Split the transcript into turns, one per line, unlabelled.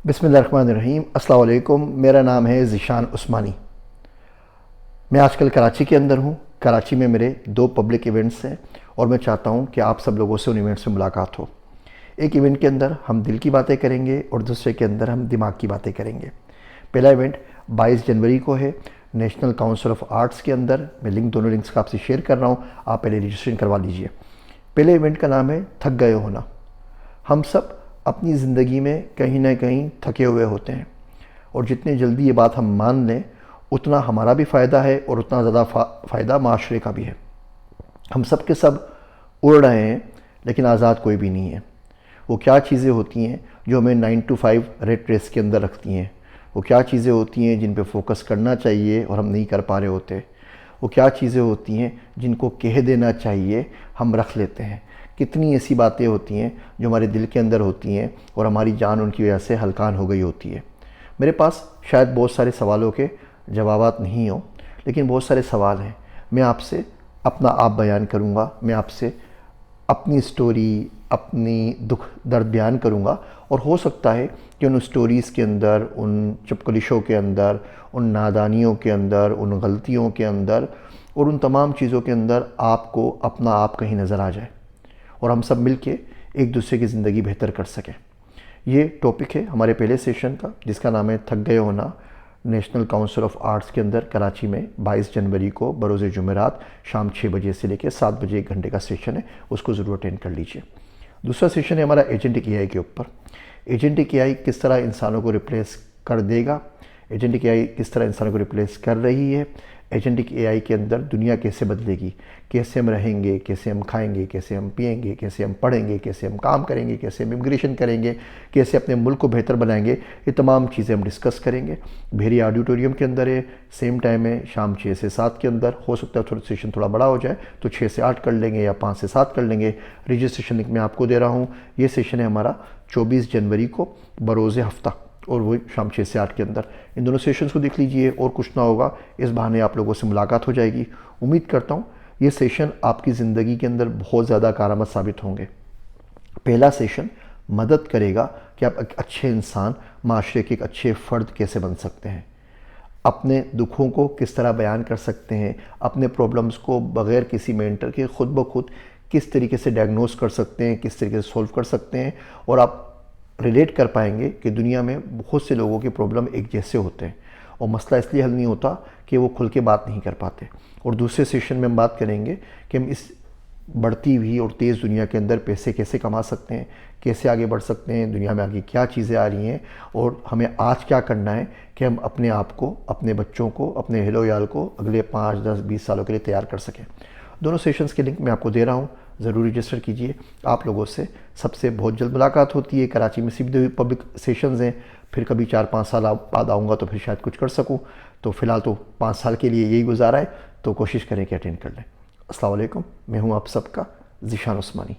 बिस्मिल्लाहिर्रहमानिर्रहीम। अस्सलाम वालेकुम। मेरा नाम है ज़ीशान उस्मानी। मैं आजकल कराची के अंदर हूँ। कराची में मेरे 2 पब्लिक इवेंट्स हैं और मैं चाहता हूँ कि आप सब लोगों से उन इवेंट्स में मुलाकात हो। एक इवेंट के अंदर हम दिल की बातें करेंगे और दूसरे के अंदर हम दिमाग की बातें करेंगे। पहला इवेंट 22 जनवरी को है नेशनल काउंसिल ऑफ आर्ट्स के अंदर। मैं दोनों लिंक्स का आपसे शेयर कर रहा हूँ, आप पहले रजिस्ट्रेशन करवा लीजिए। पहले इवेंट का नाम है थक गए होना। हम सब अपनी ज़िंदगी में कहीं ना कहीं थके हुए होते हैं और जितनी जल्दी ये बात हम मान लें उतना हमारा भी फ़ायदा है और उतना ज़्यादा फ़ायदा माशरे का भी है। हम सब के सब उड़ रहे हैं लेकिन आज़ाद कोई भी नहीं है। वो क्या चीज़ें होती हैं जो हमें 9 to 5 रेट रेस के अंदर रखती हैं? वो क्या चीज़ें होती हैं जिन पे फोकस करना चाहिए और हम नहीं कर पा रहे होते? वो क्या चीज़ें होती हैं जिनको कह देना चाहिए हम रख लेते हैं? कितनी ऐसी बातें होती हैं जो हमारे दिल के अंदर होती हैं और हमारी जान उनकी वजह से हलकान हो गई होती है। मेरे पास शायद बहुत सारे सवालों के जवाबात नहीं हो, लेकिन बहुत सारे सवाल हैं। मैं आपसे अपना आप बयान करूँगा, मैं आपसे अपनी स्टोरी, अपनी दुख दर्द बयान करूँगा और हो सकता है कि उन स्टोरीज़ के अंदर, उन चुपकलिशों के अंदर, उन नादानियों के अंदर, उन गलतियों के अंदर और उन तमाम चीज़ों के अंदर आपको अपना आप कहीं नज़र आ जाए और हम सब मिलके एक दूसरे की ज़िंदगी बेहतर कर सकें। ये टॉपिक है हमारे पहले सेशन का, जिसका नाम है थक गए होना। नेशनल काउंसिल ऑफ आर्ट्स के अंदर कराची में 22 जनवरी को बरोज़ जुमेरात शाम 6 बजे से लेकर 7 बजे 1 घंटे का सेशन है, उसको ज़रूर अटेंड कर लीजिए। दूसरा सेशन है हमारा एजेंटिक एआई के ऊपर। एजेंटिक एआई किस तरह इंसानों को रिप्लेस कर देगा, एजेंटिक एआई किस तरह इंसानों को रिप्लेस कर रही है, एजेंटिक एआई के अंदर दुनिया कैसे बदलेगी, कैसे हम रहेंगे, कैसे हम खाएंगे, कैसे हम पिएंगे, कैसे हम पढ़ेंगे, कैसे हम काम करेंगे, कैसे हम इमिग्रेशन करेंगे, कैसे अपने मुल्क को बेहतर बनाएंगे, ये तमाम चीज़ें हम डिस्कस करेंगे। भेरी ऑडिटोरियम के अंदर है, सेम टाइम है शाम 6 से 7 के अंदर। हो सकता है थोड़ा सेशन थोड़ा बड़ा हो जाए तो 6 से 8 कर लेंगे या 5 से 7 कर लेंगे। रजिस्ट्रेशन लिंक मैं आपको दे रहा हूँ। ये सेशन है हमारा 24 जनवरी को बरोज़ हफ्ता और वो शाम 6 से 8 के अंदर। इन दोनों सेशंस को देख लीजिए और कुछ ना होगा, इस बहाने आप लोगों से मुलाकात हो जाएगी। उम्मीद करता हूँ ये सेशन आपकी ज़िंदगी के अंदर बहुत ज़्यादा कारआमद साबित होंगे। पहला सेशन मदद करेगा कि आप एक अच्छे इंसान, माशरे के एक अच्छे फ़र्द कैसे बन सकते हैं, अपने दुखों को किस तरह बयान कर सकते हैं, अपने प्रॉब्लम्स को बग़ैर किसी मेंटर के खुद ब खुद किस तरीके से डायग्नोस कर सकते हैं, किस तरीके से सॉल्व कर सकते हैं और आप रिलेट कर पाएंगे कि दुनिया में बहुत से लोगों के प्रॉब्लम एक जैसे होते हैं और मसला इसलिए हल नहीं होता कि वो खुल के बात नहीं कर पाते। और दूसरे सेशन में हम बात करेंगे कि हम इस बढ़ती हुई और तेज़ दुनिया के अंदर पैसे कैसे कमा सकते हैं, कैसे आगे बढ़ सकते हैं, दुनिया में आगे क्या चीज़ें आ रही हैं और हमें आज क्या करना है कि हम अपने आप को, अपने बच्चों को, अपने हिलो-याल को अगले 5, 10, 20 सालों के लिए तैयार कर सकें। दोनों सेशंस के लिंक मैं आपको दे रहा हूँ, ज़रूर रजिस्टर कीजिए। आप लोगों से सबसे बहुत जल्द मुलाकात होती है। कराची में सीधे पब्लिक सेशंस हैं, फिर कभी 4-5 साल बाद आऊँगा तो फिर शायद कुछ कर सकूँ। तो फ़िलहाल तो 5 साल के लिए यही गुजारा है, तो कोशिश करें कि अटेंड कर लें। अस्सलाम वालेकुम, मैं हूँ आप सबका ज़ीशान उस्मानी।